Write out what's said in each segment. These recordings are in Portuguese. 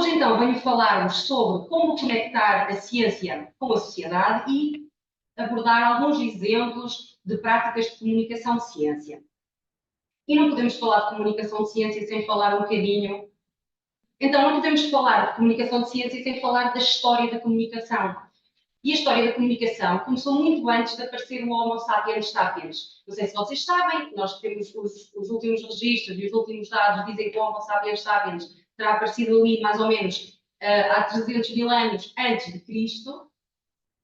Hoje, então, venho falar-vos sobre como conectar a ciência com a sociedade e abordar alguns exemplos de práticas de comunicação de ciência. E não podemos falar de comunicação de ciência sem falar um bocadinho. Então, não podemos falar de comunicação de ciência sem falar da história da comunicação. E a história da comunicação começou muito antes de aparecer o Homo sapiens sapiens. Não sei se vocês sabem, nós temos os últimos registros e os últimos dados dizem que o Homo sapiens sapiens terá aparecido ali mais ou menos há 300 mil anos antes de Cristo,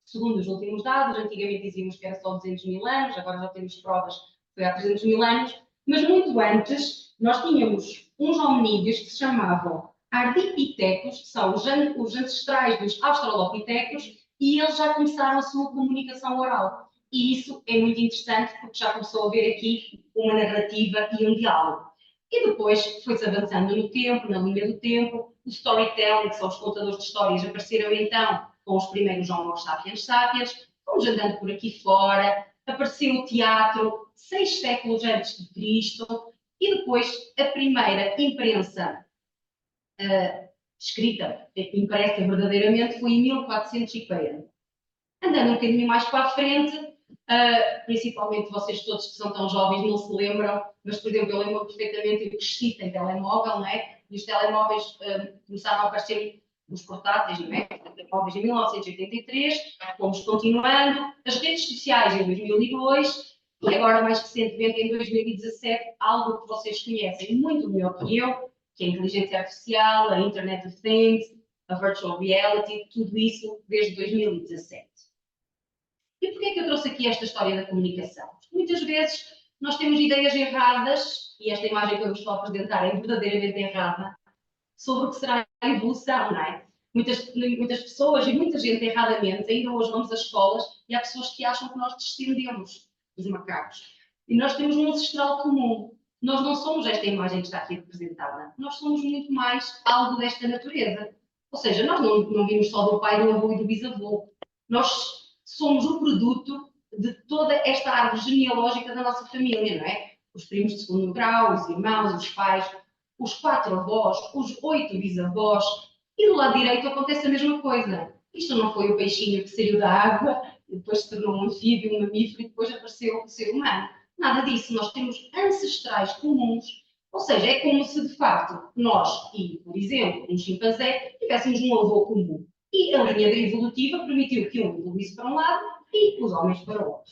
segundo os últimos dados. Antigamente dizíamos que era só 200 mil anos, agora já temos provas que foi há 300 mil anos, mas muito antes nós tínhamos uns hominídeos que se chamavam ardipithecus, que são os ancestrais dos australopithecus, e eles já começaram a sua comunicação oral. E isso é muito interessante porque já começou a haver aqui uma narrativa e um diálogo. E depois foi-se avançando no tempo, na linha do tempo. O storytelling, que são os contadores de histórias, apareceram então com os primeiros Homo sapiens sapiens. Fomos andando por aqui fora. Apareceu o teatro 6 séculos antes de Cristo. E depois a primeira imprensa escrita, impressa verdadeiramente, foi em 1440. Andando um bocadinho mais para a frente, principalmente vocês todos que são tão jovens não se lembram, mas, por exemplo, eu lembro perfeitamente, eu cresci sem telemóvel, não é? E os telemóveis começaram a aparecer, os portáteis, não é? Telemóveis em 1983, fomos continuando, as redes sociais em 2002, e agora, mais recentemente, em 2017, algo que vocês conhecem muito melhor que eu, que é a inteligência artificial, a Internet of Things, a Virtual Reality, tudo isso desde 2017. E porquê é que eu trouxe aqui esta história da comunicação? Porque muitas vezes nós temos ideias erradas, e esta imagem que eu vos estou a apresentar é verdadeiramente errada, sobre o que será a evolução, não é? Muitas pessoas e muita gente erradamente, ainda hoje vamos às escolas e há pessoas que acham que nós descendemos dos macacos. E nós temos um ancestral comum. Nós não somos esta imagem que está aqui representada. Nós somos muito mais algo desta natureza. Ou seja, nós não vimos só do pai, do avô e do bisavô. Nós somos o produto de toda esta árvore genealógica da nossa família, não é? Os primos de segundo grau, os irmãos, os pais, os 4 avós, os 8 bisavós, e do lado direito acontece a mesma coisa. Isto não foi o peixinho que saiu da água, e depois se tornou um anfíbio, um mamífero, e depois apareceu o ser humano. Nada disso. Nós temos ancestrais comuns, ou seja, é como se de facto nós e, por exemplo, um chimpanzé tivéssemos um avô comum. E a linha evolutiva permitiu que um evoluísse para um lado e os homens para o outro.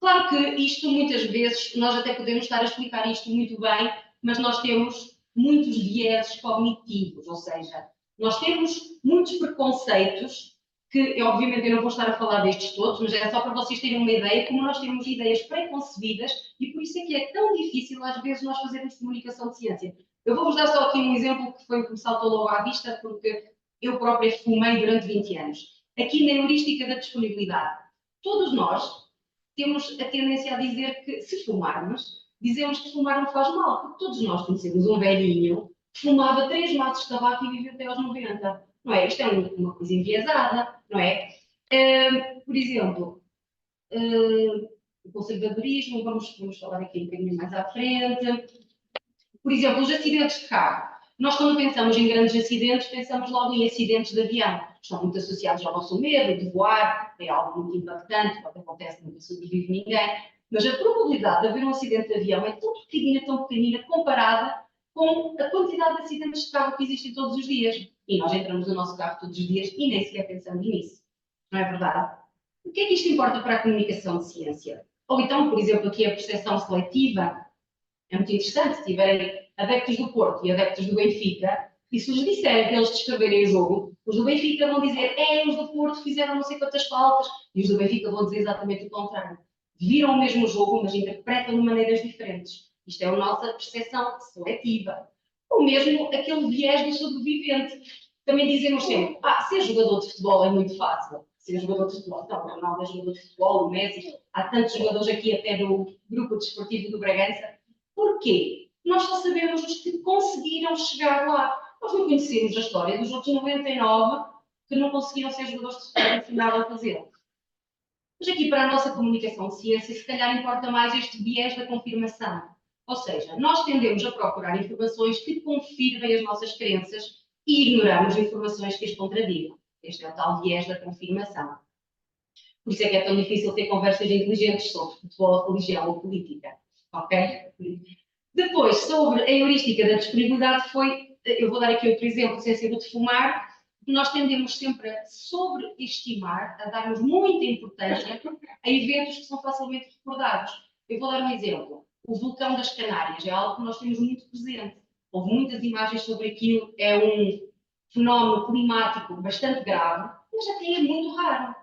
Claro que isto muitas vezes, nós até podemos estar a explicar isto muito bem, mas nós temos muitos vieses cognitivos, ou seja, nós temos muitos preconceitos que, obviamente, eu não vou estar a falar destes todos, mas é só para vocês terem uma ideia, como nós temos ideias preconcebidas e por isso é que é tão difícil, às vezes, nós fazermos comunicação de ciência. Eu vou-vos dar só aqui um exemplo que foi o que me saltou logo à vista, porque eu própria fumei durante 20 anos. Aqui na heurística da disponibilidade, todos nós temos a tendência a dizer que, se fumarmos, dizemos que fumar não faz mal, porque todos nós conhecemos um velhinho que fumava 3 maços de tabaco e viveu até aos 90. Não é? Isto é uma coisa enviesada, não é? Por exemplo, o conservadorismo, vamos falar aqui um bocadinho mais à frente. Por exemplo, os acidentes de carro. Nós, quando pensamos em grandes acidentes, pensamos logo em acidentes de avião. Estão muito associados ao nosso medo de voar, é algo muito impactante, quando acontece nunca sobrevive ninguém. Mas a probabilidade de haver um acidente de avião é tão pequenina, comparada com a quantidade de acidentes de carro que existem todos os dias. E nós entramos no nosso carro todos os dias e nem sequer pensamos nisso. Não é verdade? O que é que isto importa para a comunicação de ciência? Ou então, por exemplo, aqui a percepção seletiva. É muito interessante, se tiverem adeptos do Porto e adeptos do Benfica, e se lhes disserem para eles descreverem o jogo, os do Benfica vão dizer, os do Porto fizeram não sei quantas faltas, e os do Benfica vão dizer exatamente o contrário. Viram o mesmo jogo, mas interpretam de maneiras diferentes. Isto é a nossa percepção seletiva. Ou mesmo aquele viés do sobrevivente. Também dizemos sempre, ser jogador de futebol é muito fácil. Ser jogador de futebol, não, o Ronaldo é jogador de futebol, o Messi, há tantos jogadores aqui até do grupo desportivo do Bragança. Porquê? Nós só sabemos os que conseguiram chegar lá. Nós não conhecemos a história dos outros 99 que não conseguiram ser jogadores de futebol e finaram a fazê-lo. Mas aqui, para a nossa comunicação de ciência, se calhar importa mais este viés da confirmação. Ou seja, nós tendemos a procurar informações que confirmem as nossas crenças e ignoramos informações que as contradigam. Este é o tal viés da confirmação. Por isso é que é tão difícil ter conversas inteligentes sobre futebol, religião ou política. Ok? Depois, sobre a heurística da disponibilidade, eu vou dar aqui outro exemplo, sem ser o de fumar, nós tendemos sempre a sobreestimar, a darmos muita importância a eventos que são facilmente recordados. Eu vou dar um exemplo. O vulcão das Canárias é algo que nós temos muito presente. Houve muitas imagens sobre aquilo, é um fenómeno climático bastante grave, mas até é muito raro.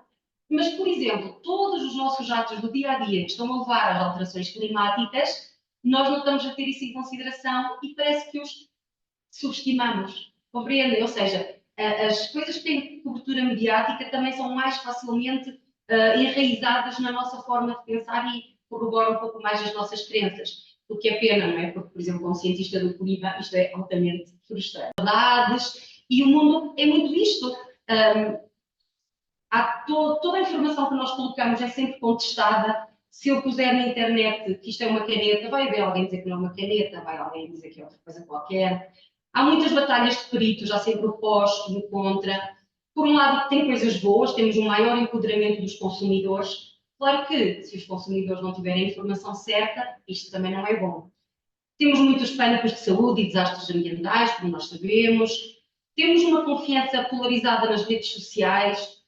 Mas, por exemplo, todos os nossos atos do dia a dia que estão a levar às alterações climáticas, nós não estamos a ter isso em consideração e parece que os subestimamos. Compreendem? Ou seja, as coisas que têm cobertura mediática também são mais facilmente enraizadas na nossa forma de pensar e corroboram um pouco mais as nossas crenças. O que é pena, não é? Porque, por exemplo, como cientista do clima, isto é altamente frustrante. E o mundo é muito isto. Toda a informação que nós colocamos é sempre contestada. Se eu puser na internet que isto é uma caneta, vai haver alguém dizer que não é uma caneta, vai alguém dizer que é outra coisa qualquer. Há muitas batalhas de peritos, há sempre o pós e o contra. Por um lado, tem coisas boas, temos um maior empoderamento dos consumidores. Claro que, se os consumidores não tiverem a informação certa, isto também não é bom. Temos muitos pânicos de saúde e desastres ambientais, como nós sabemos. Temos uma confiança polarizada nas redes sociais.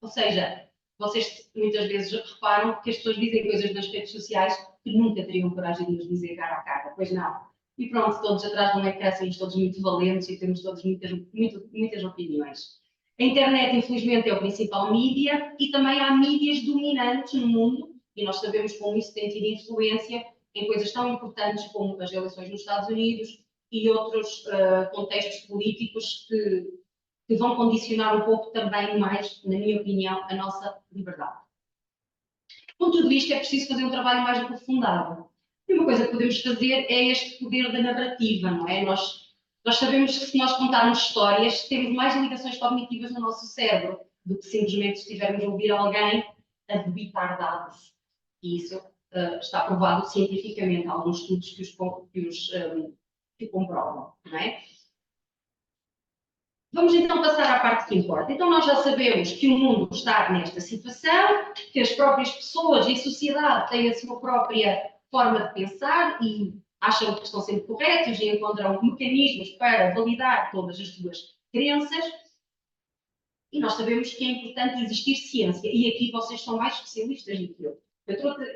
Ou seja, vocês muitas vezes reparam que as pessoas dizem coisas nas redes sociais que nunca teriam coragem de nos dizer cara a cara. Pois não. E pronto, todos atrás de um ecrã somos todos muito valentes e temos todos muitas opiniões. A internet, infelizmente, é o principal mídia e também há mídias dominantes no mundo e nós sabemos como isso tem tido influência em coisas tão importantes como as eleições nos Estados Unidos e outros contextos políticos que vão condicionar um pouco também mais, na minha opinião, a nossa liberdade. Com tudo isto é preciso fazer um trabalho mais aprofundado. E uma coisa que podemos fazer é este poder da narrativa, não é? Nós sabemos que se nós contarmos histórias, temos mais ligações cognitivas no nosso cérebro do que simplesmente se estivermos a ouvir alguém a debitar dados. E isso está provado cientificamente, há alguns estudos que comprovam, não é? Vamos então passar à parte que importa. Então nós já sabemos que o mundo está nesta situação, que as próprias pessoas e a sociedade têm a sua própria forma de pensar e acham que estão sempre corretos e encontram mecanismos para validar todas as suas crenças. E nós sabemos que é importante existir ciência. E aqui vocês são mais especialistas do que eu.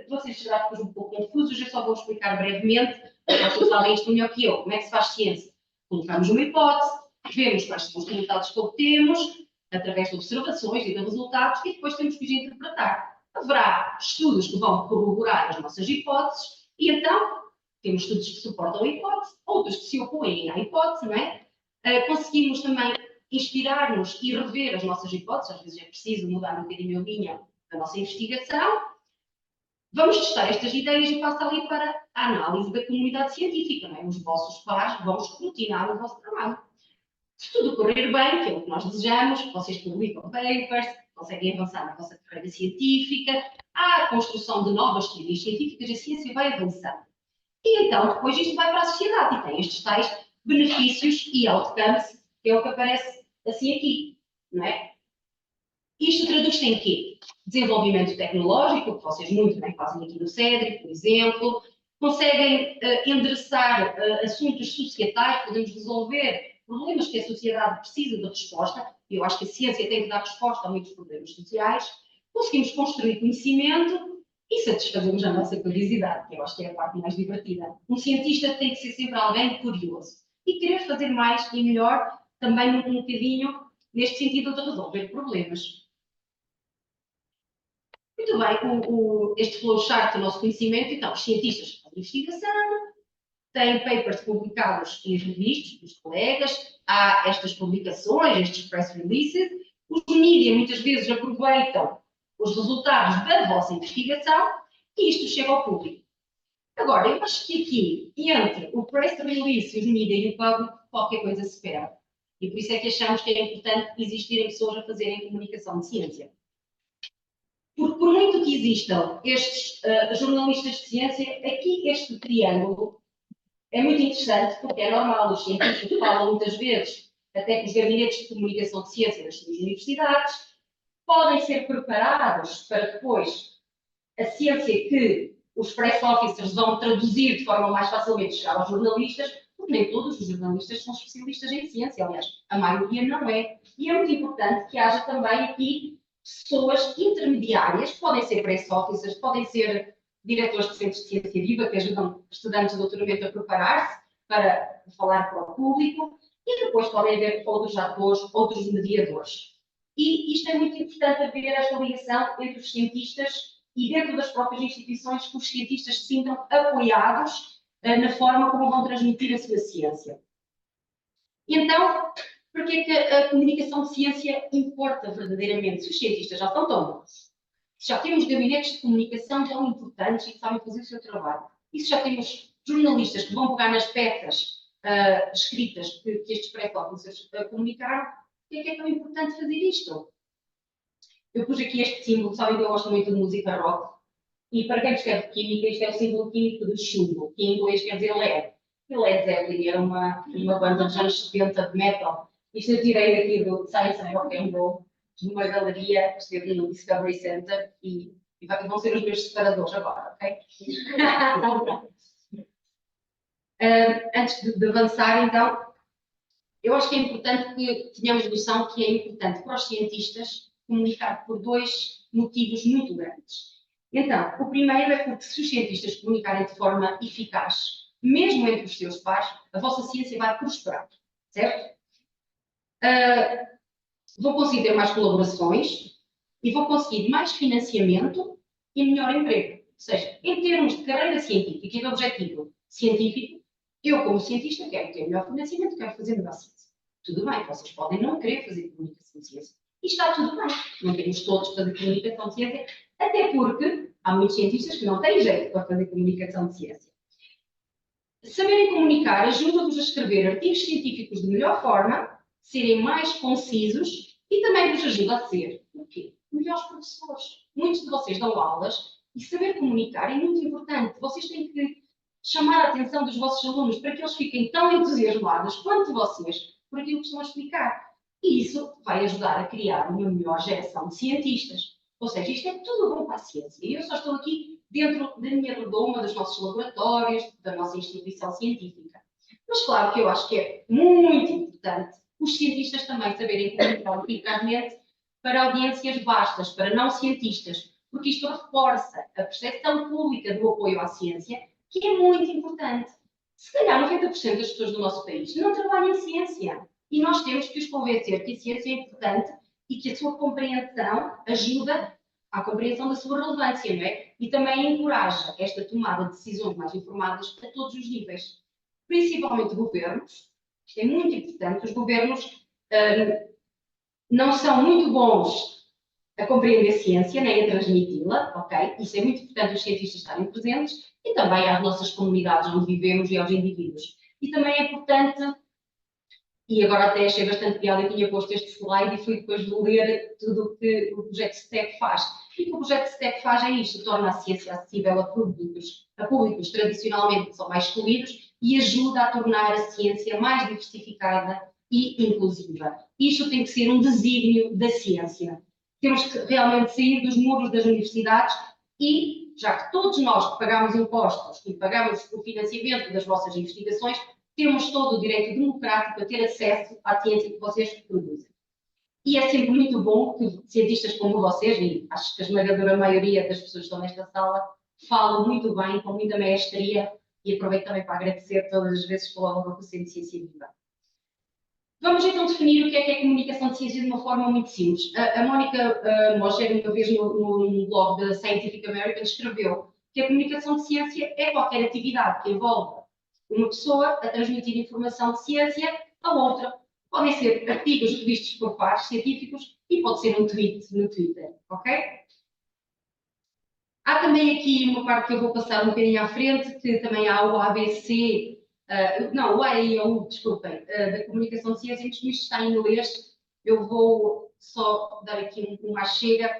Vocês serão um pouco confusos, eu só vou explicar brevemente, vocês sabem isto melhor que eu. Como é que se faz ciência? Colocamos uma hipótese, vemos quais são os resultados que obtemos, através de observações e de resultados, e depois temos que os interpretar. Haverá estudos que vão corroborar as nossas hipóteses, e então temos estudos que suportam a hipótese, outros que se opõem à hipótese, não é? Conseguimos também inspirar-nos e rever as nossas hipóteses, às vezes é preciso mudar um bocadinho a linha da nossa investigação. Vamos testar estas ideias e passa ali para a análise da comunidade científica, não é? Os vossos pares vão escrutinar o vosso trabalho. Se tudo correr bem, que é o que nós desejamos, vocês publicam papers, conseguem avançar na vossa carreira científica, há a construção de novas teorias científicas, a ciência vai avançando. E então, depois isto vai para a sociedade e tem estes tais benefícios e outcomes, que é o que aparece assim aqui, não é? Isto traduz-se em quê? Desenvolvimento tecnológico, que vocês muito bem fazem aqui no CEDRI, por exemplo, conseguem endereçar assuntos societais, podemos resolver problemas que a sociedade precisa de resposta, e eu acho que a ciência tem que dar resposta a muitos problemas sociais, conseguimos construir conhecimento e satisfazemos a nossa curiosidade, que eu acho que é a parte mais divertida. Um cientista tem que ser sempre alguém curioso e querer fazer mais e melhor, também um bocadinho neste sentido de resolver problemas. Muito bem, este flowchart do nosso conhecimento, então, os cientistas fazem investigação, têm papers publicados em revistas dos colegas, há estas publicações, estes press releases, os mídias muitas vezes aproveitam os resultados da vossa investigação e isto chega ao público. Agora, eu acho que aqui, entre o press release, os mídias e o público, qualquer coisa se perde. E por isso é que achamos que é importante existirem pessoas a fazerem comunicação de ciência. Porque por muito que existam estes jornalistas de ciência, aqui este triângulo é muito interessante, porque é normal, os cientistas falam muitas vezes até que os gabinetes de comunicação de ciência das suas universidades podem ser preparados para depois a ciência que os press officers vão traduzir de forma mais facilmente chegar aos jornalistas, porque nem todos os jornalistas são especialistas em ciência, aliás, a maioria não é. E é muito importante que haja também aqui pessoas intermediárias, podem ser press officers, podem ser diretores de centros de ciência viva, que ajudam estudantes de doutoramento a preparar-se para falar para o público, e depois podem haver outros atores, outros mediadores. E isto é muito importante haver esta ligação entre os cientistas e dentro das próprias instituições que os cientistas se sintam apoiados na forma como vão transmitir a sua ciência. E então, por que é que a comunicação de ciência importa verdadeiramente? Se os cientistas já estão tão bons, se já temos gabinetes de comunicação tão importantes e que sabem fazer o seu trabalho, e se já temos jornalistas que vão pegar nas peças escritas que estes pré-officers comunicaram, por que é tão importante fazer isto? Eu pus aqui este símbolo, sabem que eu gosto muito de música rock, e para quem escreve química, isto é o símbolo químico do chumbo, que em inglês quer dizer lead. E Led Zeppelin era uma banda dos anos 70 de metal. Isto eu tirei daqui do Science and Rock and Roll, de uma galeria que esteve no Discovery Center, e vão ser os meus separadores agora, ok? Antes de avançar, então, eu acho que é importante que tenhamos noção que é importante para os cientistas comunicar por dois motivos muito grandes. Então, o primeiro é porque se os cientistas comunicarem de forma eficaz, mesmo entre os seus pares, a vossa ciência vai prosperar, certo? Vão conseguir ter mais colaborações e vão conseguir mais financiamento e melhor emprego. Ou seja, em termos de carreira científica e de objetivo científico, eu, como cientista, quero ter melhor financiamento, quero fazer melhor ciência. Tudo bem, vocês podem não querer fazer comunicação de ciência. E está tudo bem. Não temos todos que fazer comunicação de ciência, até porque há muitos cientistas que não têm jeito para fazer comunicação de ciência. Saberem comunicar ajuda-vos a escrever artigos científicos de melhor forma, serem mais concisos e também vos ajuda a ser o quê? Melhores professores. Muitos de vocês dão aulas e saber comunicar é muito importante. Vocês têm que chamar a atenção dos vossos alunos para que eles fiquem tão entusiasmados quanto vocês por aquilo que estão a explicar. E isso vai ajudar a criar uma melhor geração de cientistas. Ou seja, isto é tudo bom para a ciência. E eu só estou aqui dentro da minha redoma, dos nossos laboratórios, da nossa instituição científica. Mas claro que eu acho que é muito importante os cientistas também saberem comunicar eficazmente para audiências vastas, para não cientistas, porque isto reforça a percepção pública do apoio à ciência, que é muito importante. Se calhar 90% das pessoas do nosso país não trabalham em ciência e nós temos que os convencer que a ciência é importante e que a sua compreensão ajuda à compreensão da sua relevância, não é? E também encoraja esta tomada de decisões mais informadas a todos os níveis, principalmente governos. Isto é muito importante. Os governos não são muito bons a compreender a ciência, nem a transmiti-la, ok? Isso é muito importante os cientistas estarem presentes e também às nossas comunidades onde vivemos e aos indivíduos. E também é importante, e agora até achei bastante piada, eu tinha posto este slide e fui depois de ler tudo o que o projeto STEP faz. E o que o projeto STEP faz é isto, torna a ciência acessível a públicos tradicionalmente que são mais excluídos e ajuda a tornar a ciência mais diversificada e inclusiva. Isto tem que ser um desígnio da ciência. Temos que realmente sair dos muros das universidades e, já que todos nós que pagamos impostos e pagamos o financiamento das vossas investigações, temos todo o direito democrático a ter acesso à ciência que vocês produzem. E é sempre muito bom que cientistas como vocês, e acho que a esmagadora maioria das pessoas que estão nesta sala, falam muito bem, com muita maestria, e aproveito também para agradecer todas as vezes que colaboram com o Centro de Ciência Viva. Vamos então definir o que é comunicação de ciência de uma forma muito simples. A Mónica Mosher, uma vez no blog da Scientific American, escreveu que a comunicação de ciência é qualquer atividade que envolva uma pessoa a transmitir informação de ciência a outra. Podem ser artigos revistos por pares científicos e pode ser um tweet no Twitter, ok? Há também aqui uma parte que eu vou passar um bocadinho à frente, que também há o ABC, o AIOU, desculpem, da comunicação de ciência, mas isto está em inglês, eu vou só dar aqui uma chega.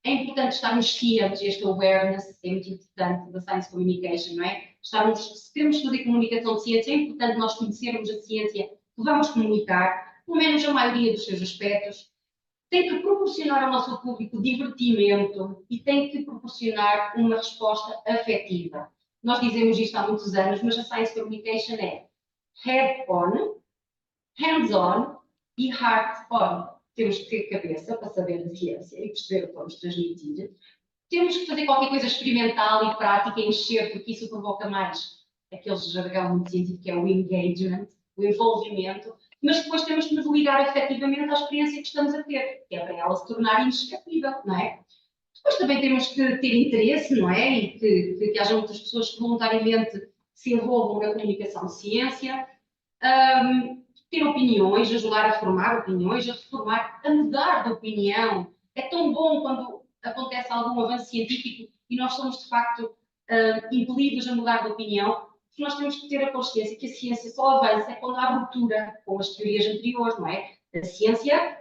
É importante estarmos cientes, este awareness é muito importante da Science Communication, não é? Se temos estudo em comunicação de ciência, é importante nós conhecermos a ciência que vamos comunicar, pelo menos a maioria dos seus aspectos, tem que proporcionar ao nosso público divertimento e tem que proporcionar uma resposta afetiva. Nós dizemos isto há muitos anos, mas a Science Communication é head-on, hands-on e heart-on. Temos que ter cabeça para saber de ciência e perceber o que vamos transmitir. Temos que fazer qualquer coisa experimental e prática, encher, porque isso provoca mais aquele jargão muito científico que é o engagement, o envolvimento, mas depois temos que nos ligar efetivamente à experiência que estamos a ter, que é para ela se tornar inesquecível, não é? Depois também temos que ter interesse, não é? E que haja muitas pessoas que voluntariamente se envolvam na comunicação de ciência, ter opiniões, ajudar a formar opiniões, a reformar, a mudar de opinião. É tão bom quando acontece algum avanço científico e nós somos, de facto, impelidos a mudar de opinião, porque nós temos que ter a consciência que a ciência só avança quando há ruptura com as teorias anteriores, não é? A ciência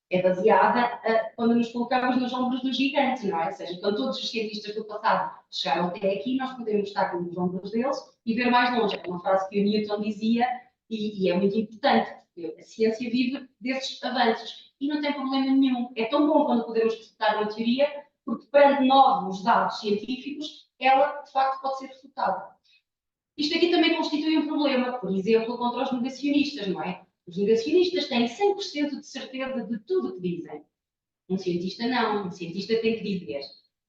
é baseada quando nos colocamos nos ombros dos gigantes, não é? Ou seja, quando todos os cientistas do passado chegaram até aqui, nós podemos estar nos ombros deles e ver mais longe. É uma frase que o Newton dizia e é muito importante, porque a ciência vive desses avanços e não tem problema nenhum. É tão bom quando podemos refutar uma teoria, porque perante novos dados científicos, ela, de facto, pode ser refutada. Isto aqui também constitui um problema, por exemplo, contra os negacionistas, não é? Os negacionistas têm 100% de certeza de tudo o que dizem. Um cientista não. Um cientista tem que dizer,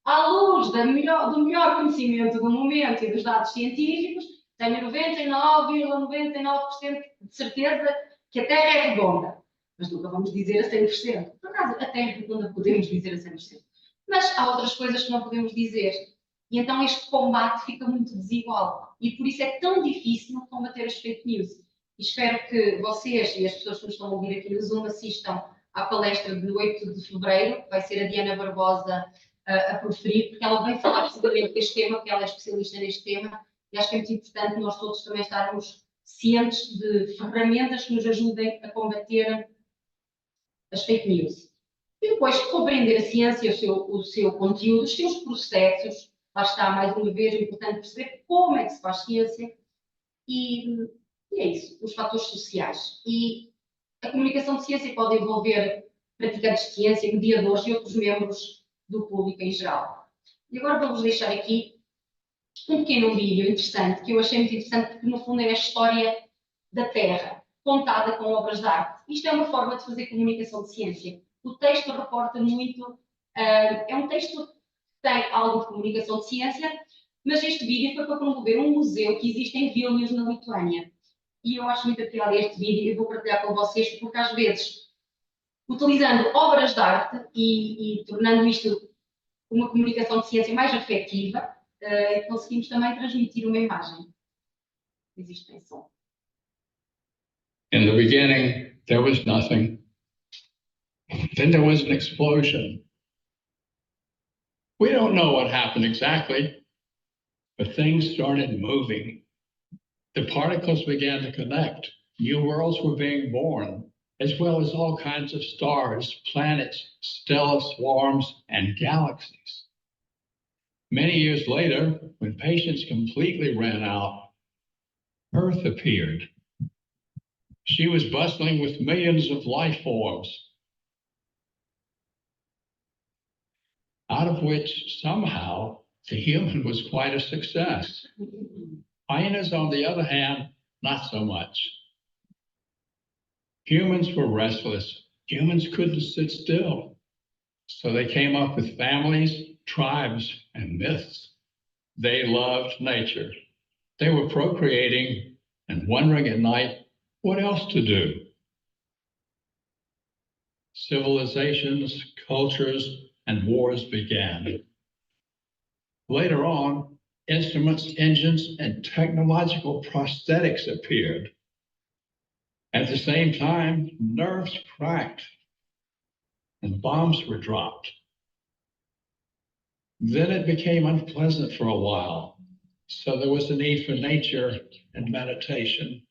à luz do melhor conhecimento do momento e dos dados científicos, tenho 99,99% de certeza que a Terra é redonda. Mas nunca vamos dizer a 100%. Por acaso, a Terra é redonda podemos dizer a 100%. Mas há outras coisas que não podemos dizer. E então este combate fica muito desigual. E por isso é tão difícil combater as fake news. E espero que vocês e as pessoas que nos estão a ouvir aqui no Zoom assistam à palestra de 8 de fevereiro, que vai ser a Diana Barbosa a proferir, porque ela vem falar precisamente deste tema, porque ela é especialista neste tema, e acho que é muito importante nós todos também estarmos cientes de ferramentas que nos ajudem a combater as fake news. E depois compreender a ciência, o seu conteúdo, os seus processos. Lá está, mais uma vez, é importante perceber como é que se faz ciência e é isso, os fatores sociais. E a comunicação de ciência pode envolver praticantes de ciência, mediadores e outros membros do público em geral. E agora vou-vos deixar aqui um pequeno vídeo interessante, que eu achei muito interessante, porque no fundo é a história da Terra, contada com obras de arte. Isto é uma forma de fazer comunicação de ciência. O texto reporta muito, é um texto que tem algo de comunicação de ciência, mas este vídeo foi para promover um museu que existe em Vilnius, na Lituânia. E eu acho muito piada este vídeo e vou partilhar com vocês, porque às vezes, utilizando obras de arte e tornando isto uma comunicação de ciência mais afetiva, conseguimos também transmitir uma imagem. Existe som. In the beginning, there was nothing. Then there was an explosion. We don't know what happened exactly, but things started moving. The particles began to connect. New worlds were being born, as well as all kinds of stars, planets, stellar swarms, and galaxies. Many years later, when patience completely ran out, Earth appeared. She was bustling with millions of life forms, out of which somehow the human was quite a success. Hyenas, on the other hand, not so much. Humans were restless. Humans couldn't sit still. So they came up with families, tribes, and myths. They loved nature. They were procreating and wondering at night what else to do. Civilizations, cultures, and wars began. Later on, instruments, engines, and technological prosthetics appeared. At the same time, nerves cracked and bombs were dropped. Then it became unpleasant for a while, so there was a need for nature and meditation,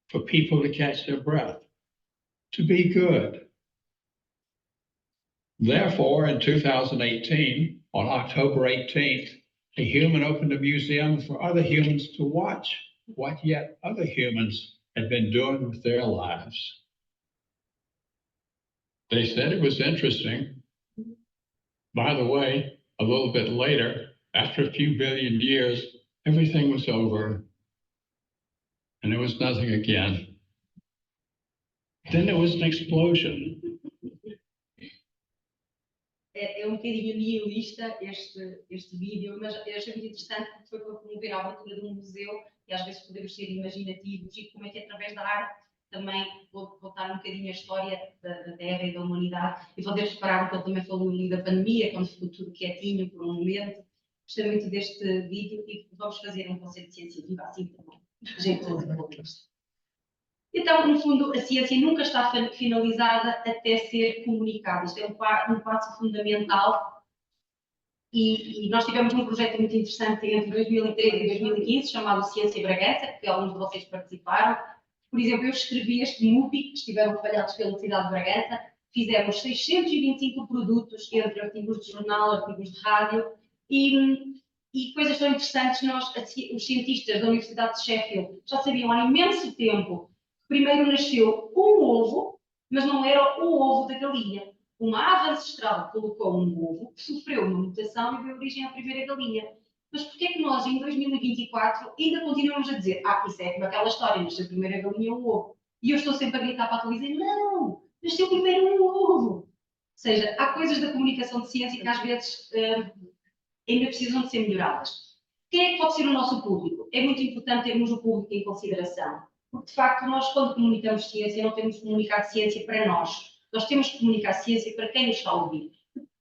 for people to catch their breath, to be good. Therefore, in 2018, on October 18th, a human opened a museum for other humans to watch what yet other humans had been doing with their lives. They said it was interesting. By the way, a little bit later, after a few billion years, everything was over and there was nothing again. Then there was an explosion. É um bocadinho nihilista este vídeo, mas eu achei muito interessante porque foi para promover a abertura de um museu e às vezes podemos ser imaginativos e como é que através da arte também vou contar um bocadinho a história da Terra e da humanidade e vocês repararam que ele também falou ali da pandemia, quando ficou tudo quietinho por um momento. Gostei muito deste vídeo e vamos fazer um conceito de ciência viva assim também. Gente, então, no fundo, a ciência nunca está finalizada até ser comunicada. Isto é um passo fundamental e nós tivemos um projeto muito interessante entre 2013 e 2015 chamado Ciência Bragança, que alguns de vocês participaram. Por exemplo, eu escrevi este MUPI, que estiveram espalhados pela cidade de Bragança, fizemos 625 produtos entre artigos de jornal, artigos de rádio e coisas tão interessantes. Os cientistas da Universidade de Sheffield já sabiam há imenso tempo. Primeiro nasceu um ovo, mas não era o ovo da galinha. Uma ave ancestral colocou um ovo que sofreu uma mutação e deu origem à primeira galinha. Mas porquê é que nós, em 2024, ainda continuamos a dizer isso é como aquela história, nasceu a primeira galinha um ovo. E eu estou sempre a gritar para a televisão, não, nasceu primeiro um ovo. Ou seja, há coisas da comunicação de ciência que às vezes ainda precisam de ser melhoradas. Quem é que pode ser o nosso público? É muito importante termos o público em consideração. Porque, de facto, nós, quando comunicamos ciência, não temos que comunicar ciência para nós. Nós temos que comunicar ciência para quem nos está a ouvir.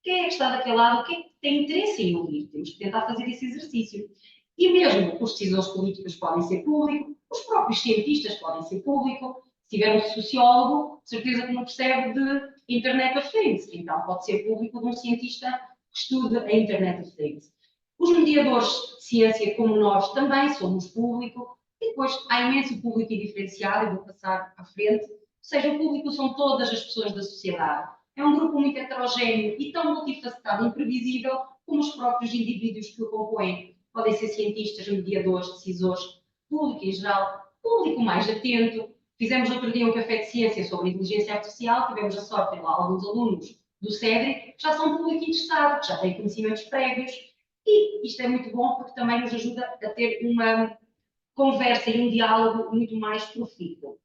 Quem é que está daquele lado? Quem é que tem interesse em ouvir? Temos que tentar fazer esse exercício. E mesmo os decisores políticos podem ser públicos, os próprios cientistas podem ser públicos. Se tiver um sociólogo, certeza que não percebe de Internet of Things. Então, pode ser público de um cientista que estude a Internet of Things. Os mediadores de ciência, como nós, também somos público. E depois há imenso público indiferenciado, eu vou passar à frente. Ou seja, o público são todas as pessoas da sociedade. É um grupo muito heterogéneo e tão multifacetado e imprevisível como os próprios indivíduos que o compõem. Podem ser cientistas, mediadores, decisores, público em geral, público mais atento. Fizemos outro dia um café de ciência sobre inteligência artificial, tivemos a sorte de lá alguns alunos do CEDRI que já são público interessado, que já têm conhecimentos prévios. E isto é muito bom porque também nos ajuda a ter uma conversa e um diálogo muito mais profícuo.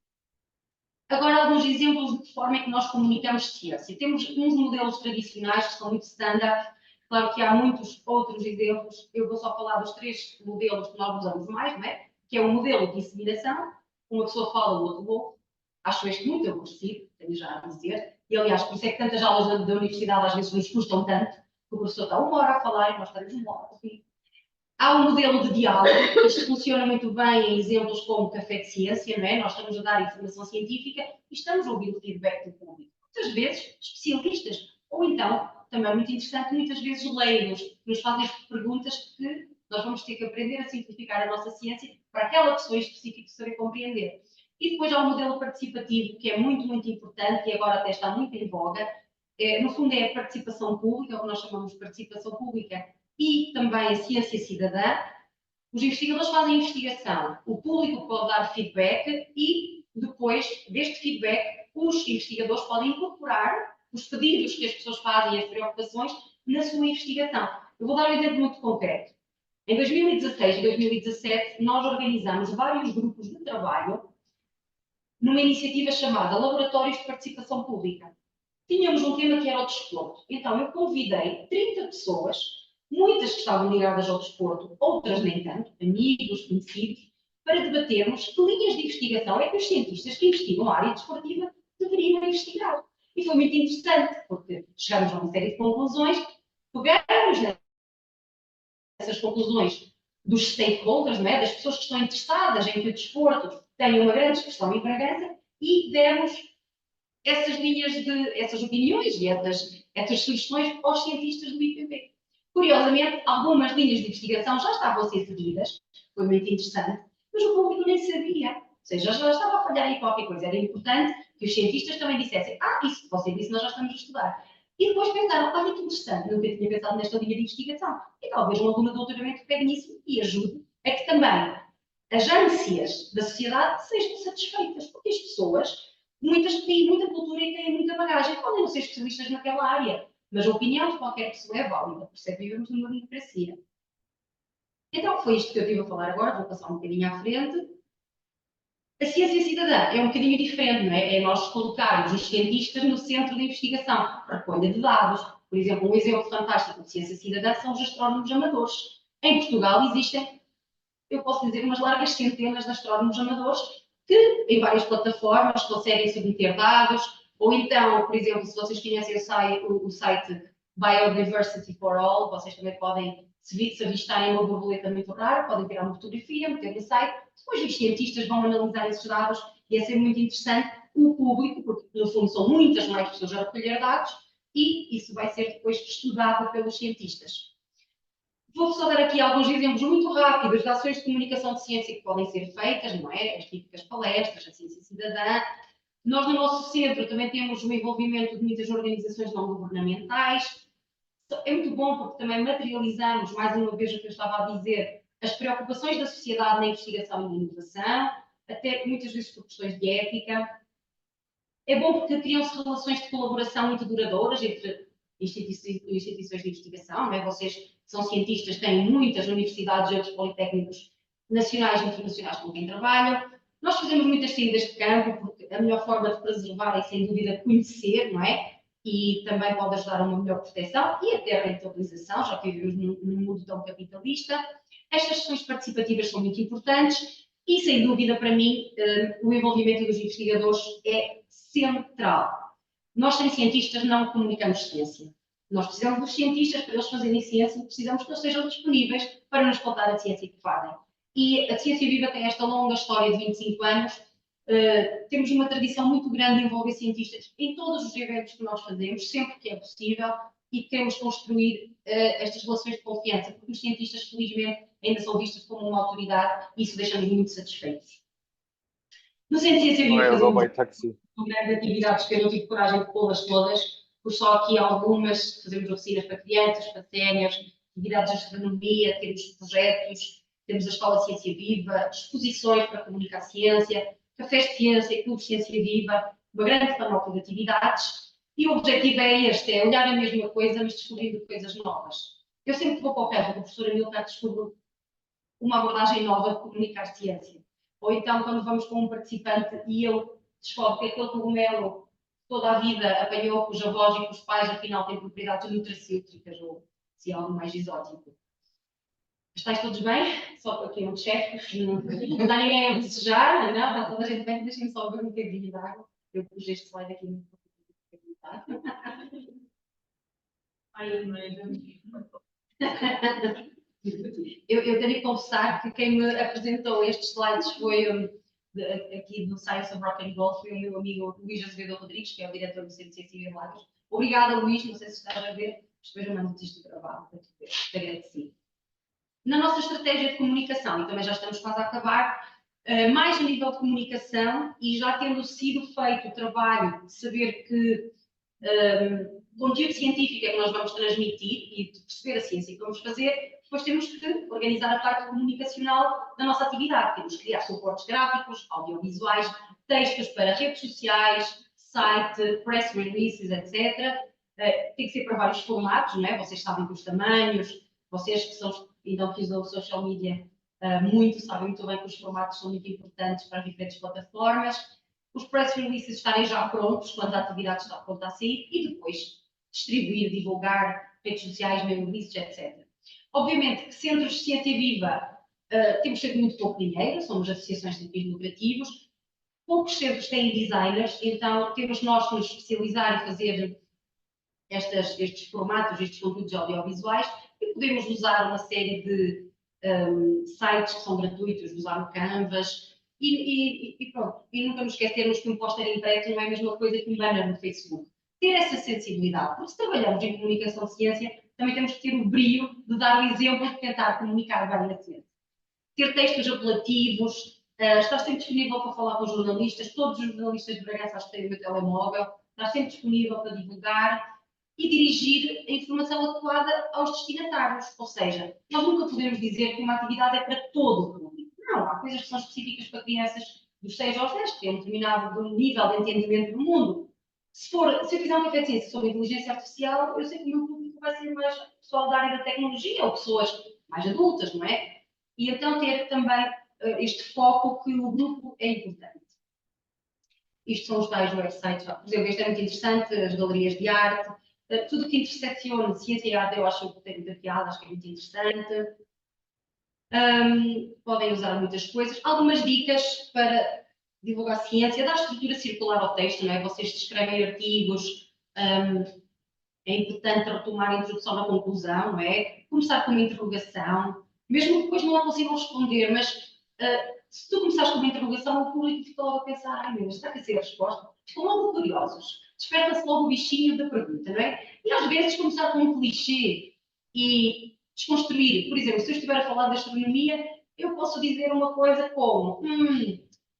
Agora, alguns exemplos de que forma é que nós comunicamos ciência. Temos uns modelos tradicionais que são muito standard. Claro que há muitos outros exemplos. Eu vou só falar dos 3 modelos que nós usamos mais, não é? Que é o modelo de disseminação. Uma pessoa fala, o outro ouve. Acho este muito aborrecido, tenho já a dizer. E, aliás, por isso é que tantas aulas da universidade às vezes nos custam tanto. O professor está 1 hora a falar e nós estamos 1 hora a ouvir. Há um modelo de diálogo, isto funciona muito bem em exemplos como o café de ciência, não é? Nós estamos a dar informação científica e estamos a ouvir o feedback do público. Muitas vezes, especialistas, ou então, também muito interessante, muitas vezes leigos, que nos fazem perguntas que nós vamos ter que aprender a simplificar a nossa ciência para aquela pessoa em específico saber compreender. E depois há um modelo participativo, que é muito, muito importante e agora até está muito em voga. No fundo é a participação pública, o que nós chamamos de participação pública, e também a ciência cidadã. Os investigadores fazem investigação, o público pode dar feedback e depois deste feedback os investigadores podem incorporar os pedidos que as pessoas fazem e as preocupações na sua investigação. Eu vou dar um exemplo muito concreto. Em 2016 e 2017 nós organizamos vários grupos de trabalho numa iniciativa chamada Laboratórios de Participação Pública. Tínhamos um tema que era o desporto. Então eu convidei 30 pessoas, muitas que estavam ligadas ao desporto, outras nem tanto, amigos, conhecidos, para debatermos que linhas de investigação é que os cientistas que investigam a área desportiva deveriam investigar. E foi muito interessante, porque chegamos a uma série de conclusões, pegamos nessas conclusões dos stakeholders, não é? Das pessoas que estão interessadas em que o desporto tenha uma grande expressão em Bragança, e demos essas linhas essas opiniões e essas sugestões aos cientistas do IPB. Curiosamente, algumas linhas de investigação já estavam a ser seguidas, foi muito interessante, mas o público nem sabia. Ou seja, já estava a falhar em qualquer coisa. Era importante que os cientistas também dissessem: isso que você disse, nós já estamos a estudar. E depois pensaram: olha que interessante, nunca tinha pensado nesta linha de investigação. E talvez uma aluna de doutoramento pegue nisso e ajude a que também as ânsias da sociedade sejam satisfeitas, porque as pessoas têm muita cultura e têm muita bagagem, podem não ser especialistas naquela área, mas a opinião de qualquer pessoa é válida, por isso é que vivemos numa democracia. Então foi isto que eu estive a falar agora, vou passar um bocadinho à frente. A ciência cidadã é um bocadinho diferente, não é? É nós colocarmos os cientistas no centro da investigação, recolha de dados. Por exemplo, um exemplo fantástico de ciência cidadã são os astrónomos amadores. Em Portugal existem, eu posso dizer, umas largas centenas de astrónomos amadores que, em várias plataformas, conseguem submeter dados, ou então, por exemplo, se vocês conhecem o site Biodiversity for All, vocês também podem, se avistarem uma borboleta muito rara, podem tirar uma fotografia, meter no site, depois os cientistas vão analisar esses dados e é sempre muito interessante o público, porque no fundo são muitas mais pessoas a recolher dados e isso vai ser depois estudado pelos cientistas. Vou só dar aqui alguns exemplos muito rápidos de ações de comunicação de ciência que podem ser feitas, não é? As típicas palestras, a ciência cidadã. Nós, no nosso centro, também temos o envolvimento de muitas organizações não governamentais. É muito bom porque também materializamos, mais uma vez, o que eu estava a dizer, as preocupações da sociedade na investigação e na inovação, até muitas vezes por questões de ética. É bom porque criam-se relações de colaboração muito duradouras entre instituições de investigação, não é? Vocês são cientistas, têm muitas universidades e outros politécnicos nacionais e internacionais com quem trabalham. Nós fazemos muitas saídas de campo, porque a melhor forma de preservar é, sem dúvida, conhecer, não é? E também pode ajudar a uma melhor proteção e até a rentabilização, já que vivemos num mundo tão capitalista. Estas sessões participativas são muito importantes e, sem dúvida, para mim, o envolvimento dos investigadores é central. Nós, sem cientistas, não comunicamos ciência. Nós precisamos dos cientistas para eles fazerem ciência e precisamos que eles sejam disponíveis para nos contar a ciência que fazem. E a Ciência Viva tem esta longa história de 25 anos. Temos uma tradição muito grande de envolver cientistas em todos os eventos que nós fazemos, sempre que é possível, e queremos construir estas relações de confiança, porque os cientistas, felizmente, ainda são vistos como uma autoridade e isso deixa-nos muito satisfeitos. No Centro de Ciência Viva fazemos grandes atividades que eu não tive coragem de pô-las todas, por só aqui algumas, fazemos oficinas para crianças, para séniores, atividades de astronomia, temos projetos, temos a Escola de Ciência Viva, exposições para comunicar a ciência, cafés de ciência, clubes de ciência viva, uma grande panóplia de atividades, e o objetivo é este, é olhar a mesma coisa, mas descobrindo coisas novas. Eu sempre que vou para o campo, a professora Milka descobre uma abordagem nova de comunicar ciência. Ou então, quando vamos com um participante e ele descobre que aquele cogumelo toda a vida apanhou com os avós e com os pais, afinal tem propriedades nutracêuticas ou se é algo mais exótico. Estáis todos bem? Só para aqui um cheque. Não dá ninguém a desejar, não? Está toda a gente bem, deixem-me só ver um bocadinho de água. Eu pus este slide aqui no eu tenho que confessar que quem me apresentou estes slides foi aqui do Science of Rock and Roll, foi o meu amigo Luís Azevedo Rodrigues, que é o diretor do Centro de Ciência e Lagos. Obrigada, Luís, não sei se estás a ver, depois eu mando-te isto gravado para tu ver, te agradeci. Na nossa estratégia de comunicação, e também já estamos quase a acabar, mais a nível de comunicação, e já tendo sido feito o trabalho de saber que conteúdo científico é que nós vamos transmitir e de perceber a ciência que vamos fazer, depois temos que organizar a parte comunicacional da nossa atividade. Temos que criar suportes gráficos, audiovisuais, textos para redes sociais, site, press releases, etc. Tem que ser para vários formatos, não é? Vocês sabem que os tamanhos, vocês que são, então, que usam o social media sabem muito bem que os formatos são muito importantes para as diferentes plataformas. Os press releases estarem já prontos quando a atividade está pronta a sair e depois distribuir, divulgar, redes sociais, mail lists, etc. Obviamente que centros de ciência viva temos sempre muito pouco dinheiro, somos associações de fins lucrativos, poucos centros têm designers, então temos nós que nos especializar e fazer estes formatos, estes conteúdos audiovisuais e podemos usar uma série de sites que são gratuitos, usar o Canvas e pronto. E nunca nos esquecermos que um póster impresso não é a mesma coisa que um banner no Facebook. Ter essa sensibilidade, porque se trabalhamos em comunicação de ciência, também temos que ter o brio de dar o exemplo de tentar comunicar bem a ciência. Ter textos apelativos, estar sempre disponível para falar com os jornalistas, todos os jornalistas de Bragança acho que têm o meu telemóvel, estar sempre disponível para divulgar e dirigir a informação adequada aos destinatários. Ou seja, nós nunca podemos dizer que uma atividade é para todo o público. Não, há coisas que são específicas para crianças dos 6 aos 10, que tem um determinado nível de entendimento do mundo. Se eu fizer um café de ciência sobre inteligência artificial, eu sei que o meu público vai ser mais pessoal da área da tecnologia ou pessoas mais adultas, não é? E então ter também este foco que o grupo é importante. Isto são os tais websites. Por exemplo, este é muito interessante, as galerias de arte, tudo que intersecciona ciência e arte eu acho que tem muita piada, acho que é muito interessante. Podem usar muitas coisas. Algumas dicas para divulgar ciência, dar estrutura circular ao texto, não é? Vocês escrevem artigos, é importante retomar a introdução na conclusão, não é? Começar com uma interrogação, mesmo que depois não a consigam responder, mas se tu começares com uma interrogação, o público fica logo a pensar, ai meu, está a ser a resposta? Ficam logo curiosos. Desperta-se logo o bichinho da pergunta, não é? E às vezes começar com um clichê e desconstruir. Por exemplo, se eu estiver a falar de astronomia, eu posso dizer uma coisa como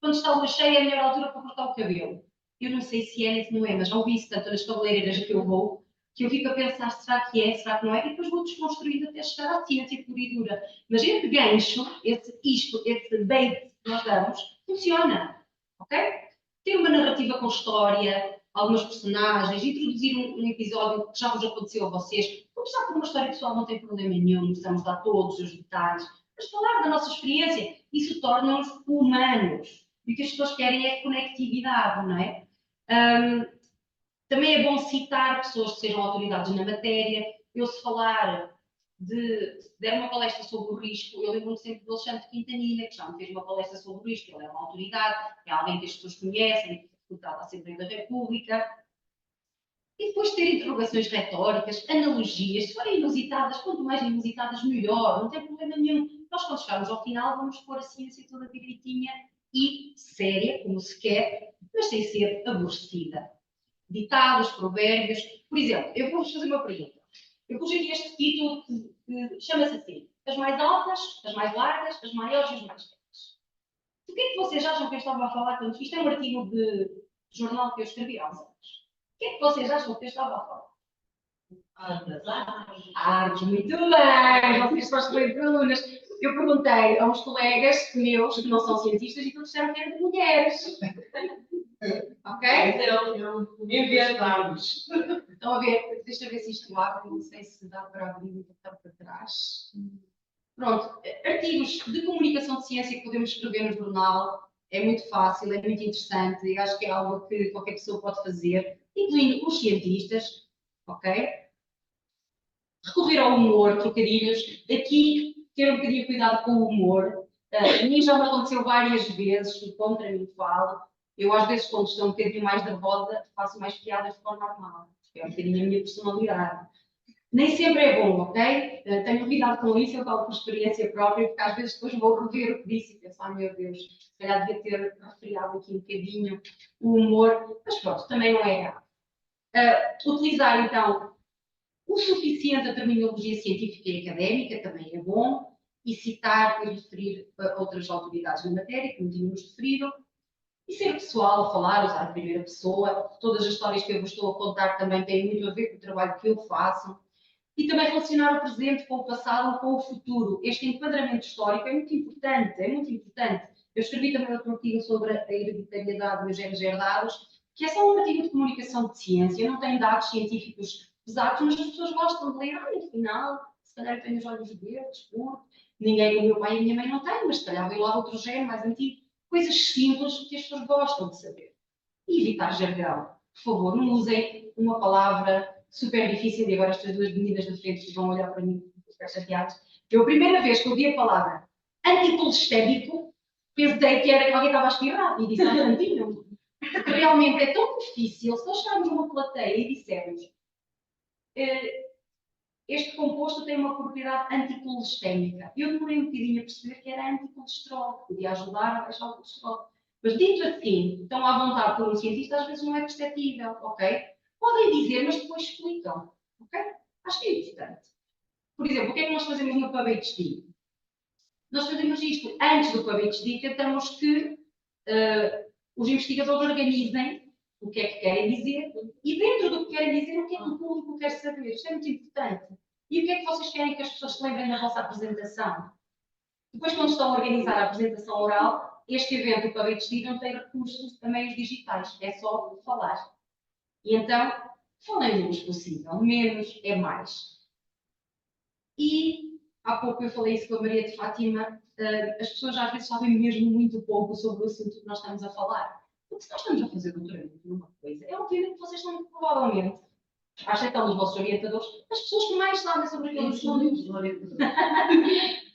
quando está a lua cheia é a melhor altura para cortar o cabelo. Eu não sei se é, se não é, mas já ouvi isso tanto nas cabeleireiras que eu vou, que eu fico a pensar, será que é, será que não é? E depois vou desconstruindo até chegar à ciência pura e dura. Mas esse gancho, esse bait que nós damos, funciona, ok? Ter uma narrativa com história, algumas personagens, introduzir um episódio que já vos aconteceu a vocês. Começar com uma história pessoal não tem problema nenhum, não precisamos dar todos os detalhes, mas falar da nossa experiência, isso torna-nos humanos. E o que as pessoas querem é conectividade, não é? Também é bom citar pessoas que sejam autoridades na matéria. Eu, se der uma palestra sobre o risco, eu lembro-me sempre do Alexandre Quintanilha, que já me fez uma palestra sobre o risco. Ele é uma autoridade, é alguém que as pessoas conhecem, que é deputado à Assembleia da República. E depois ter interrogações retóricas, analogias, se forem inusitadas, quanto mais inusitadas, melhor, não tem problema nenhum. Nós, quando chegarmos ao final, vamos pôr a ciência toda direitinha e séria, como se quer, mas sem ser aborrecida. Ditados, provérbios. Por exemplo, eu vou-vos fazer uma pergunta. Eu pus aqui este título que chama-se assim: as mais altas, as mais largas, as maiores e as mais velhas. O que é que vocês acham que eu estava a falar quando isto é um artigo de jornal que eu escrevi há uns anos? O que é que vocês acham que eu estava a falar? Árvores, muito bem! Vocês são excelentes alunas. Eu perguntei a uns colegas meus que não são cientistas e todos disseram que eram de mulheres. Ok? Inventamos. Estão a ver? Deixa eu ver se isto abre. Não sei se dá para abrir e botar para trás. Pronto. Artigos de comunicação de ciência que podemos escrever no jornal. É muito fácil, é muito interessante e acho que é algo que qualquer pessoa pode fazer, incluindo os cientistas. Ok? Recorrer ao humor, trocadilhos. Aqui, ter um bocadinho de cuidado com o humor. A mim já me aconteceu várias vezes, contra mim falo. Eu, às vezes, quando estou um bocadinho mais nervosa, faço mais piadas de forma normal. É um bocadinho a minha personalidade. Nem sempre é bom, ok? Tenho cuidado com isso, eu falo por experiência própria, porque às vezes depois vou rever o que disse e pensar, meu Deus, se calhar devia ter refriado aqui um bocadinho o humor, mas pronto, também não é grave. Utilizar, então, o suficiente a terminologia científica e académica, também é bom, e citar e referir a outras autoridades na matéria, como tínhamos referido. E ser pessoal a falar, usar a primeira pessoa. Todas as histórias que eu vos estou a contar também têm muito a ver com o trabalho que eu faço. E também relacionar o presente com o passado ou com o futuro. Este enquadramento histórico é muito importante, é muito importante. Eu escrevi também outro artigo sobre a hereditariedade e os genes herdados, que é só um artigo de comunicação de ciência, não tem dados científicos pesados, mas as pessoas gostam de ler. Afinal, se calhar eu tenho os olhos verdes, ninguém, o meu pai e a minha mãe não têm, mas se calhar veio lá outro gene mais antigo. Coisas simples que as pessoas gostam de saber. E evitar jargão. Por favor, não usem uma palavra super difícil e agora estas duas meninas da frente vão olhar para mim e ficar chateadas. Eu, a primeira vez que ouvi a palavra anticolestémico, pensei que era que alguém estava a espirrar e disse antinho. Porque realmente é tão difícil, se nós chegarmos numa plateia e dissermos este composto tem uma propriedade anticolestémica. Eu demorei um bocadinho a perceber que era anticolesterol, que podia ajudar a baixar o colesterol. Mas dito assim, tão à vontade por um cientista, às vezes não é perceptível, ok? Podem dizer, mas depois explicam, ok? Acho que é importante. Por exemplo, o que é que nós fazemos no PubHD? Nós fazemos isto. Antes do PubHD, tentamos que os investigadores organizem o que é que querem dizer e dentro do que querem dizer, o que é que o público quer saber. Isto é muito importante. E o que é que vocês querem que as pessoas se lembrem da vossa apresentação? Depois, quando estão a organizar a apresentação oral, este evento, o Public Speed, não tem recursos a meios digitais, é só falar. E então, falem o menos possível, menos é mais. E há pouco eu falei isso com a Maria de Fátima, as pessoas às vezes sabem mesmo muito pouco sobre o assunto que nós estamos a falar. Porque se nós estamos a fazer doutoramento numa coisa, é obviamente que vocês são provavelmente, à exceção dos vossos orientadores, as pessoas que mais sabem sobre aquele assunto.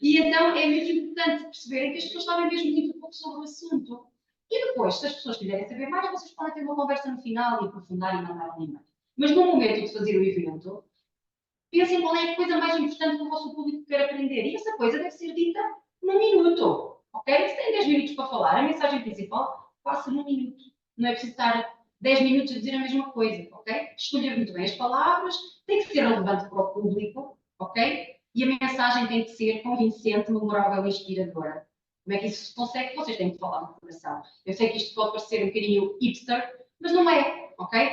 E então é mesmo importante perceberem que as pessoas sabem mesmo muito pouco sobre o assunto. E depois, se as pessoas quiserem saber mais, vocês podem ter uma conversa no final e aprofundar e mandar um e-mail. Mas no momento de fazer o evento, pensem qual é a coisa mais importante que o vosso público quer aprender. E essa coisa deve ser dita num minuto. Ok? Se tem 10 minutos para falar, a mensagem principal passa num minuto. Não é preciso estar 10 minutos a dizer a mesma coisa. Ok? Escolher muito bem as palavras, tem que ser relevante para o público. Ok? E a mensagem tem que ser convincente, memorável e inspiradora. Como é que isso se consegue? Vocês têm que falar no coração. Eu sei que isto pode parecer um bocadinho hipster, mas não é, ok?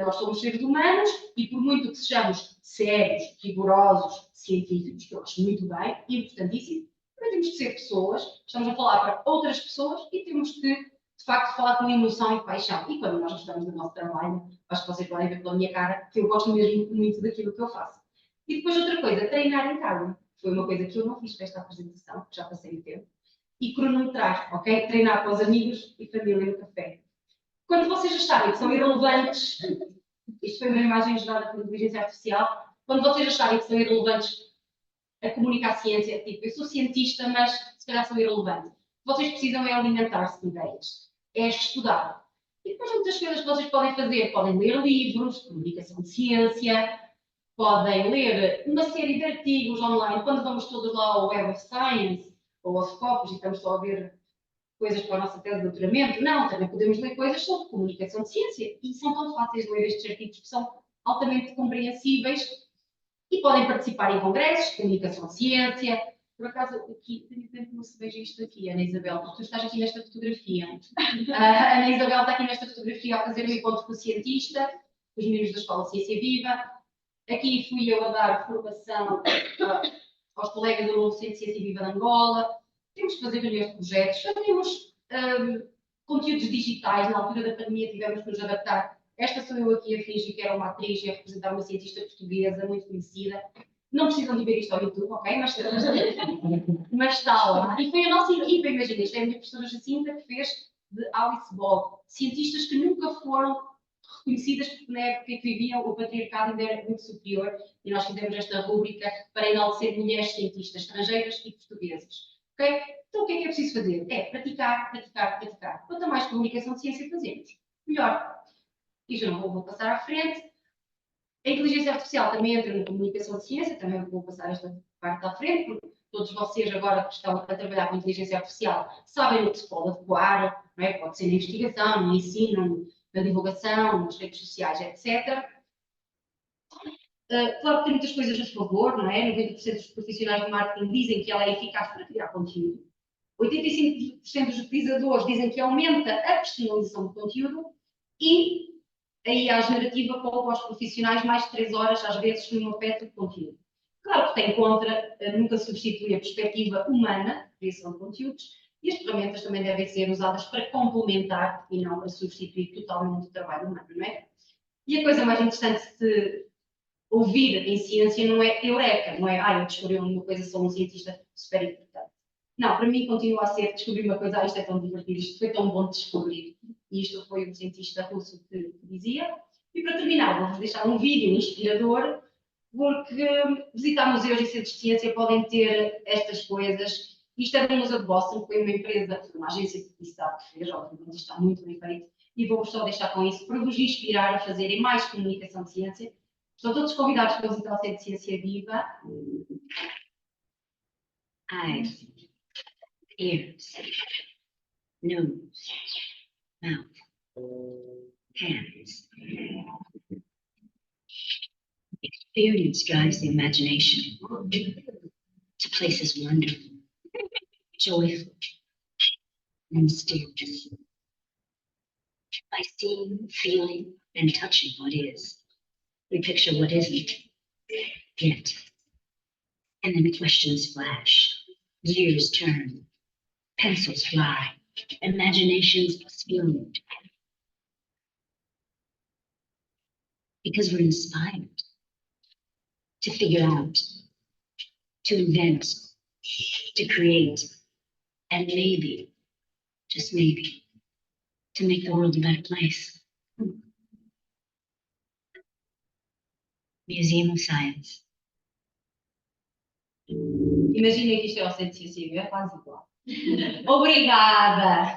Nós somos seres humanos e por muito que sejamos sérios, rigorosos, científicos, que eu acho muito bem, importantíssimo, também temos que ser pessoas, estamos a falar para outras pessoas e temos que, de facto, falar com emoção e paixão. E quando nós gostamos do nosso trabalho, acho que vocês podem ver pela minha cara que eu gosto mesmo muito daquilo que eu faço. E depois outra coisa, treinar em casa. Foi uma coisa que eu não fiz para esta apresentação, que já passei o tempo. E cronometrar, ok? Treinar com os amigos e família no café. Quando vocês acharem que são irrelevantes, isto foi uma imagem gerada por inteligência artificial, quando vocês acharem que são irrelevantes a comunicar ciência, tipo, eu sou cientista, mas se calhar sou irrelevante. O que vocês precisam é alimentar-se de ideias, é estudar. E depois muitas coisas que vocês podem fazer, podem ler livros, comunicação de ciência, podem ler uma série de artigos online, quando vamos todos lá ao Web of Science, ou aos Scopus, e estamos só a ver coisas para a nossa tese de doutoramento. Não, também podemos ler coisas sobre comunicação de ciência. E são tão fáceis de ler estes artigos que são altamente compreensíveis e podem participar em congressos, comunicação de ciência. Por acaso, aqui, tenho tempo que não se veja isto aqui, Ana Isabel, porque tu estás aqui nesta fotografia. A Ana Isabel está aqui nesta fotografia a fazer um encontro com o cientista, os meninos da Escola Ciência Viva. Aqui fui eu a dar formação aos colegas do novo Centro de Ciência Viva de Angola. Temos que fazer reuniões de projetos, fazemos conteúdos digitais. Na altura da pandemia tivemos que nos adaptar. Esta sou eu aqui a fingir que era uma atriz e a representar uma cientista portuguesa muito conhecida. Não precisam de ver isto ao YouTube, ok? Mas está lá. E foi a nossa equipa, imagina, isto é a minha professora Jacinta que fez de Alice Bob. Cientistas que nunca foram reconhecidas porque na época que viviam o patriarcado ainda era muito superior e nós fizemos esta rúbrica para enaltecer mulheres cientistas estrangeiras e portuguesas. Okay? Então o que é preciso fazer? É praticar, praticar, praticar. Quanto mais comunicação de ciência fazemos, melhor. E já não vou passar à frente. A inteligência artificial também entra na comunicação de ciência, também vou passar esta parte à frente, porque todos vocês agora que estão a trabalhar com inteligência artificial sabem no que se pode adequar, não é? Pode ser na investigação, no ensino, na divulgação, nas redes sociais, etc. Claro que tem muitas coisas a favor, não é? 90% dos profissionais de marketing dizem que ela é eficaz para criar conteúdo. 85% dos utilizadores dizem que aumenta a personalização do conteúdo e aí a generativa poupa aos profissionais mais de 3 horas, às vezes, numa peça de conteúdo. Claro que tem contra, nunca substitui a perspectiva humana de criação de conteúdos e as ferramentas também devem ser usadas para complementar e não para substituir totalmente o trabalho humano, não é? E a coisa mais interessante de ouvir em ciência não é eureka, não é, eu descobri uma coisa, sou um cientista super importante. Não, para mim continua a ser descobrir uma coisa, isto é tão divertido, isto foi tão bom de descobrir. E isto foi um cientista russo que dizia. E para terminar, vou-vos deixar um vídeo inspirador, porque visitar museus e centros de ciência podem ter estas coisas. Isto é do Museu de Boston, que foi uma empresa, uma agência de publicidade que fez, obviamente isto está muito bem feito, e vou-vos só deixar com isso para vos inspirar a fazerem mais comunicação de ciência. Estão todos convidados para visitar o Centro de Ciência Viva. Eyes, ears, nose, mouth, hands. Experience drives the imagination to places wonderful, joyful, and mysterious. By seeing, feeling, and touching what is, we picture what isn't yet. And then questions flash, gears turn, pencils fly, Imaginations explode. Because we're inspired to figure out, to invent, to create, and maybe, just maybe, to make the world a better place. Museum of Science. Imaginem que isto é o Centro de Ciência e é quase igual. Obrigada!